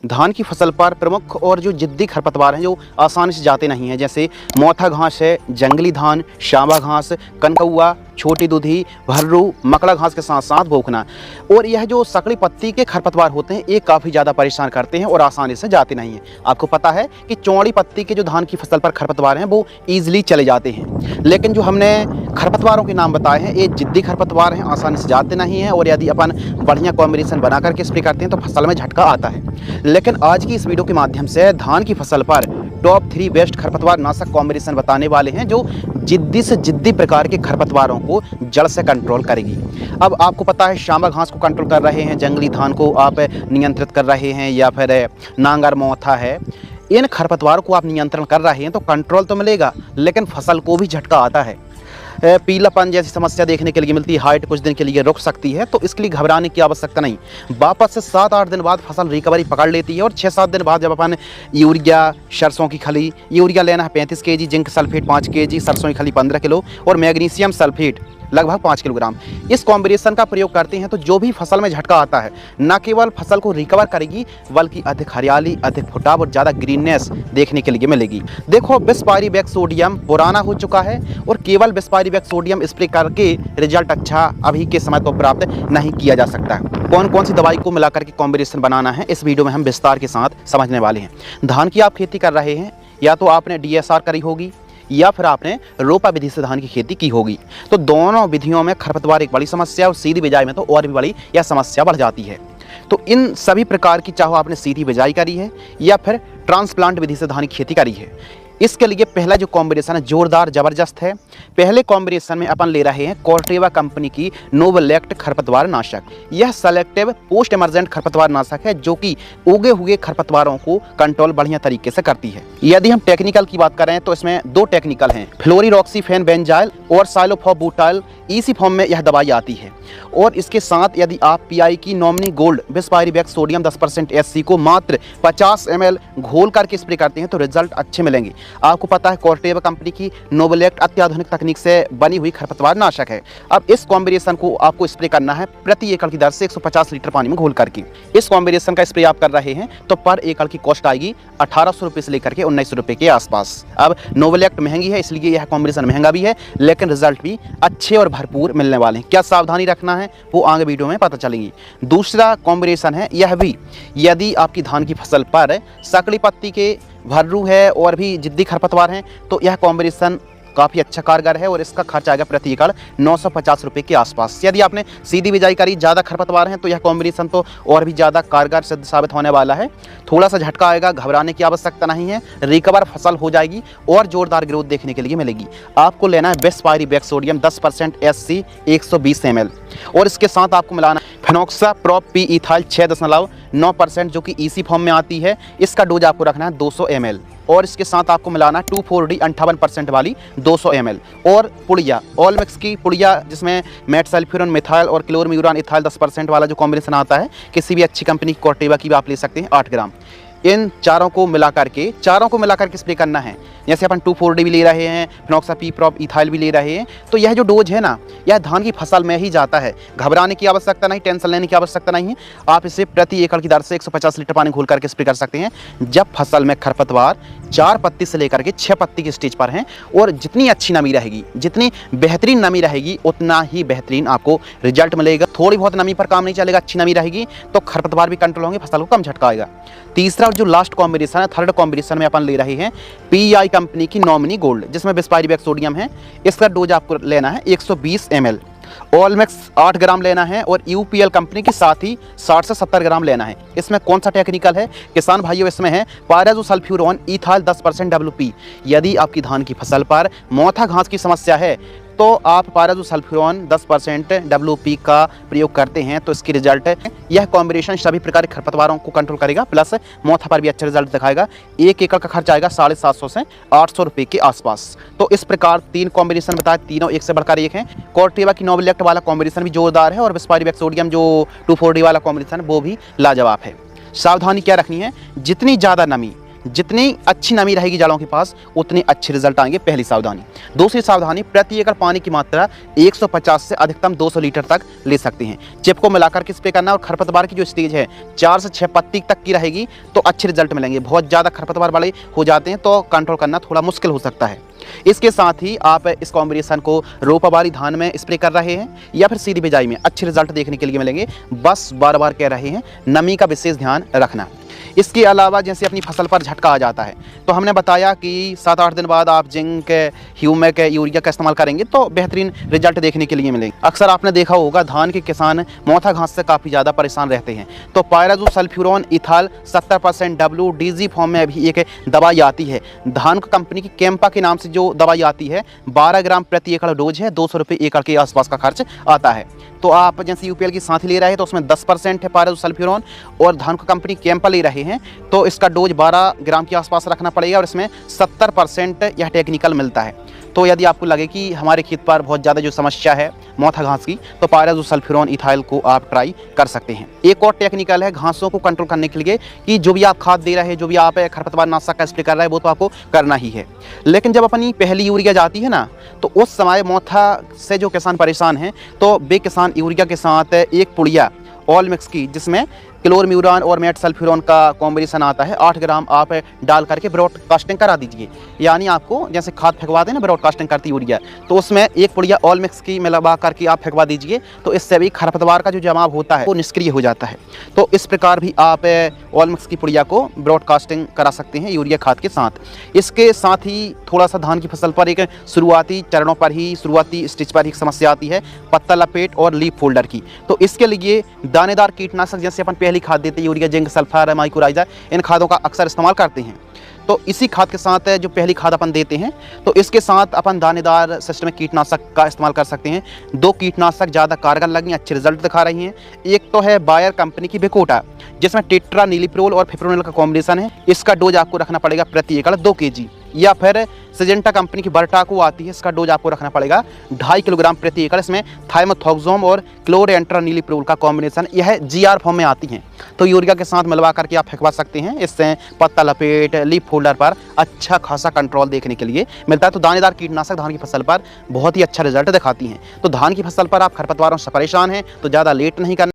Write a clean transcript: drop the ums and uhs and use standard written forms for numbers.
धान की फसल पर प्रमुख और जो जिद्दी खरपतवार हैं जो आसानी से जाते नहीं हैं, जैसे मोथा घास है, जंगली धान, शांबा घास, कनकौआ, छोटी दूधी, भर्रू, मकड़ा घास के साथ साथ बोखना। और यह जो सकड़ी पत्ती के खरपतवार होते हैं ये काफ़ी ज़्यादा परेशान करते हैं और आसानी से जाते नहीं हैं। आपको पता है कि चौड़ी पत्ती के जो धान की फसल पर खरपतवार हैं वो ईजिली चले जाते हैं, लेकिन जो हमने खरपतवारों के नाम बताए हैं ये जिद्दी खरपतवार हैं, आसानी से जाते नहीं हैं और यदि अपन बढ़िया कॉम्बिनेशन बना करके स्प्रे करते हैं तो फसल में झटका आता है। लेकिन आज की इस वीडियो के माध्यम से धान की फसल पर टॉप 3 बेस्ट खरपतवार नाशक कॉम्बिनेशन बताने वाले हैं जो जिद्दी से जिद्दी प्रकार के खरपतवारों को जड़ से कंट्रोल करेगी। अब आपको पता है शांबा घास को कंट्रोल कर रहे हैं, जंगली धान को आप नियंत्रित कर रहे हैं, या फिर नांगर मोथा है, इन खरपतवारों को आप नियंत्रण कर रहे हैं तो कंट्रोल तो मिलेगा लेकिन फसल को भी झटका आता है। पीलापन जैसी समस्या देखने के लिए मिलती है, हाइट कुछ दिन के लिए रुक सकती है, तो इसके लिए घबराने की आवश्यकता नहीं। वापस से 7-8 दिन बाद फसल रिकवरी पकड़ लेती है और 6-7 दिन बाद जब अपन यूरिया, सरसों की खली, यूरिया लेना है 35 केजी, जिंक सल्फेट 5 केजी, सरसों की खली 15 किलो और मैग्नीशियम सल्फेट लगभग 5 किलोग्राम, इस कॉम्बिनेशन का प्रयोग करते हैं तो जो भी फसल में झटका आता है न केवल फसल को रिकवर करेगी बल्कि अधिक हरियाली, अधिक फुटाव और ज़्यादा ग्रीननेस देखने के लिए मिलेगी। देखो, बिस्पायरीबैक सोडियम पुराना हो चुका है और केवल बिस्पायरीबैक सोडियम स्प्रे करके रिजल्ट अच्छा अभी के समय तो प्राप्त नहीं किया जा सकता है। कौन कौन सी दवाई को मिलाकर के कॉम्बिनेशन बनाना है इस वीडियो में हम विस्तार के साथ समझने वाले हैं। धान की आप खेती कर रहे हैं, या तो आपने DSR करी होगी या फिर आपने रोपा विधि से धान की खेती की होगी, तो दोनों विधियों में खरपतवार एक बड़ी समस्या और सीधी बिजाई में तो और भी बड़ी यह समस्या बढ़ जाती है। तो इन सभी प्रकार की, चाहे आपने सीधी बिजाई करी है या फिर ट्रांसप्लांट विधि से धान की खेती करी है, इसके लिए पहला जो कॉम्बिनेशन है जोरदार जबरदस्त है। पहले कॉम्बिनेशन में अपन ले रहे हैं कॉर्टेवा कंपनी की नोवलेक्ट खरपतवार नाशक। यह सेलेक्टिव पोस्ट इमर्जेंट खरपतवार नाशक है जो कि उगे हुए खरपतवारों को कंट्रोल बढ़िया तरीके से करती है। यदि हम टेक्निकल की बात करें तो इसमें 2 टेक्निकल हैं, फ्लोरीरॉक्सीफेन बेंजाइल और साइलोफोबूटाइल, इसी फॉर्म में यह दवाई आती है। और इसके साथ यदि आप PI की नॉमिनी गोल्ड बिस्पायरीबैक सोडियम 10% SC को मात्र 50 ml घोल करके स्प्रे करते हैं तो रिजल्ट अच्छे मिलेंगे। आपको पता है कॉर्टेवा कंपनी की नोवलेक्ट अत्याधुनिक तकनीक से बनी हुई खरपतवार नाशक है। अब इस कॉम्बिनेशन को आपको स्प्रे करना है प्रति एकड़ की दर से 150 लीटर पानी में घोल करके। इस कॉम्बिनेशन का स्प्रे आप कर रहे हैं तो पर एकड़ की कॉस्ट आएगी 1800 रुपये से लेकर के 1900 रुपये के आसपास। अब नोवलेक्ट महंगी है इसलिए यह कॉम्बिनेशन महंगा भी है, लेकिन रिजल्ट भी अच्छे और भरपूर मिलने वाले हैं। क्या सावधानी रखना है वो आगे वीडियो में पता चलेगी। दूसरा कॉम्बिनेशन है यह भी, यदि आपकी धान की फसल पर सकड़ी पत्ती के भर्रू है और भी जिद्दी खरपतवार हैं तो यह कॉम्बिनेशन काफ़ी अच्छा कारगर है और इसका खर्च आएगा प्रति एकड़ 950 रुपये के आसपास। यदि आपने सीधी बिजाई करी, ज़्यादा खरपतवार हैं तो यह कॉम्बिनेशन तो और भी ज़्यादा कारगर सिद्ध साबित होने वाला है। थोड़ा सा झटका आएगा, घबराने की आवश्यकता नहीं है, रिकवर फसल हो जाएगी और जोरदार ग्रोथ देखने के लिए मिलेगी। आपको लेना है बिस्पायरीबैक सोडियम 10% SC 120 ml और इसके साथ आपको मिलाना फेनोक्साप्रॉप P इथाइल 6.9% जो कि EC फॉर्म में आती है। इसका डोज आपको रखना है 200 ml और इसके साथ आपको मिलाना 2,4-D 58% वाली 200 ml और पुड़िया ऑल मिक्स की पुड़िया जिसमें मेटसल्फ्यूरन मिथाइल और क्लोरम्यूरान इथाइल 10% वाला जो कॉम्बिनेशन आता है, किसी भी अच्छी कंपनी की कॉर्टेवा की भी आप ले सकते हैं 8 ग्राम। इन चारों को मिला करके स्प्रे करना है। जैसे अपन 2,4-D भी ले रहे हैं, फेनोक्साप्रॉप इथाइल भी ले रहे हैं, तो यह जो डोज है ना यह धान की फसल में ही जाता है। घबराने की आवश्यकता नहीं, टेंशन लेने की आवश्यकता नहीं है। आप इसे प्रति एकड़ की दर से 150 लीटर पानी घोल करके स्प्रे कर सकते हैं जब फसल में खरपतवार 4 पत्ती से लेकर के 6 पत्ती के स्टेज पर हैं। और जितनी अच्छी नमी रहेगी, जितनी बेहतरीन नमी रहेगी, उतना ही बेहतरीन आपको रिजल्ट मिलेगा। थोड़ी बहुत नमी पर काम नहीं चलेगा, अच्छी नमी रहेगी तो खरपतवार भी कंट्रोल होंगे, फसल को कम झटका आएगा। तीसरा जो लास्ट कॉम्बिनेशन है, थर्ड कॉम्बिनेशन में अपन ले रहे हैं PI कंपनी की नॉमिनी गोल्ड जिसमें बिस्पायरीबैक सोडियम है। इसका डोज आपको लेना है 120 ml, ऑलमेक्स 8 ग्राम लेना है और UPL कंपनी की साथ ही 60 से 70 ग्राम लेना है। इसमें कौन सा टेक्निकल है किसान भाइयों, इसमें है पायराजोसल्फ्यूरॉन इथाइल 10% WP। यदि आपकी धान की फसल पर मोथा घास की समस्या है तो आप पायराजोसल्फ्यूरॉन 10% WP का प्रयोग करते हैं तो इसकी रिजल्ट है, यह कॉम्बिनेशन सभी प्रकार के खरपतवारों को कंट्रोल करेगा प्लस मोथा पर भी अच्छा रिजल्ट दिखाएगा। 1 एकड़ का खर्च आएगा 750 से 800 रुपये के आसपास। तो इस प्रकार 3 कॉम्बिनेशन बताए, तीनों एक से बढ़कर एक हैं। कॉर्टेवा की नोवलेक्ट वाला कॉम्बिनेशन भी जोरदार है और बिस्पायरीबैक सोडियम जो 2,4-D वाला कॉम्बिनेशन वो भी लाजवाब है। सावधानी क्या रखनी है, जितनी ज़्यादा नमी जितनी अच्छी नमी रहेगी जड़ों के पास उतने अच्छे रिजल्ट आएंगे, पहली सावधानी। दूसरी सावधानी, प्रति एकड़ पानी की मात्रा 150 से अधिकतम 200 लीटर तक ले सकते हैं। चिप को मिलाकर के स्प्रे करना और खरपतवार की जो स्टेज है 4 से 6 पत्ती तक की रहेगी तो अच्छे रिजल्ट मिलेंगे। बहुत ज़्यादा खरपतवार वाले हो जाते हैं तो कंट्रोल करना थोड़ा मुश्किल हो सकता है। इसके साथ ही आप इस कॉम्बिनेशन को रोपाबारी धान में स्प्रे कर रहे हैं या फिर सीधी बिजाई में, अच्छे रिजल्ट देखने के लिए मिलेंगे। बस बार बार कह रहे हैं, नमी का विशेष ध्यान रखना। इसके अलावा जैसे अपनी फसल पर झटका आ जाता है तो हमने बताया कि 7-8 दिन बाद आप जिंक, ह्यूमिक, यूरिया का इस्तेमाल करेंगे तो बेहतरीन रिजल्ट देखने के लिए मिलेंगे। अक्सर आपने देखा होगा धान के किसान मोथा घास से काफ़ी ज़्यादा परेशान रहते हैं तो पायराजोसल्फ्यूरॉन इथाल 70% WDG फॉर्म में अभी एक दवाई आती है। धान कंपनी की कैंपा के नाम से जो दवाई आती है 12 ग्राम प्रति एकड़ डोज है, 200 रुपये एकड़ के आसपास का खर्च आता है। तो आप जैसे UPL की साथ ले रहे हैं तो उसमें 10% है पायराजोसल्फ्यूरॉन और धान को कंपनी कैंपा ले रहे हैं तो इसका डोज 12 ग्राम के आसपास रखना पड़ेगा और इसमें 70% यह टेक्निकल मिलता है। तो यदि आपको लगे कि हमारे खेत पर बहुत ज़्यादा जो समस्या है मोथा घास की तो पायराजोसल्फ्यूरॉन इथाइल को आप ट्राई कर सकते हैं। एक और टेक्निकल है घासों को कंट्रोल करने के लिए कि जो भी आप खाद दे रहे हैं, जो भी आप खरपतवार नाशक का स्प्रे कर रहे हैं वो तो आपको करना ही है। लेकिन जब अपनी पहली यूरिया जाती है ना तो उस समय मोथा से जो किसान परेशान हैं तो वे किसान यूरिया के साथ एक पुड़िया ऑल मिक्स की जिसमें क्लोरम्यूरान और मेटसल्फ्यूरॉन का कॉम्बिनेशन आता है 8 ग्राम आप डाल करके ब्रॉडकास्टिंग करा दीजिए। यानी आपको जैसे खाद फेंकवाते हैं ना ब्रॉडकास्टिंग करती यूरिया, तो उसमें एक पुड़िया ऑल मिक्स की मिलवा करके आप फेंकवा दीजिए तो इससे भी खरपतवार का जो जमाव होता है वो निष्क्रिय हो जाता है। तो इस प्रकार भी आप ऑल मिक्स की पुड़िया को ब्रॉडकास्टिंग करा सकते हैं यूरिया खाद के साथ। इसके साथ ही थोड़ा सा धान की फसल पर एक शुरुआती चरणों पर ही, शुरुआती स्टेज पर ही समस्या आती है पत्ता लपेट और लीफ फोल्डर की। तो इसके लिए दानेदार कीटनाशक जैसे अपन पहली खाद देते हैं यूरिया, जिंक, सल्फर, माइक्रोराइजा, इन खादों का अक्सर इस्तेमाल करते हैं। तो इसी खाद के साथ जो पहली खाद अपन देते हैं तो इसके साथ अपन दानेदार सिस्टमिक कीटनाशक का इस्तेमाल कर सकते हैं। 2 कीटनाशक ज़्यादा कारगर लगी, अच्छे रिजल्ट दिखा रही हैं। एक तो है बायर कंपनी की बेकोटा जिसमें टेट्रा नीलीप्रोल और फिप्रोनिल का कॉम्बिनेशन है। इसका डोज आपको रखना पड़ेगा प्रति एकड़ 2 kg। या फिर सिजेंटा कंपनी की बर्टाको आती है, इसका डोज आपको रखना पड़ेगा 2.5 किलोग्राम प्रति एकड़। इसमें थाइमोथोक्सोम और क्लोरेंट्रानीलीप्रोल का कॉम्बिनेशन, यह GR फॉर्म में आती हैं तो यूरिया के साथ मिलवा करके आप फेंकवा सकते हैं। इससे पत्ता लपेट, लीफ फोल्डर पर अच्छा खासा कंट्रोल देखने के लिए मिलता है। तो दानेदार कीटनाशक धान की फसल पर बहुत ही अच्छा रिजल्ट दिखाती हैं। तो धान की फसल पर आप खरपतवारों से परेशान हैं तो ज़्यादा लेट नहीं करना।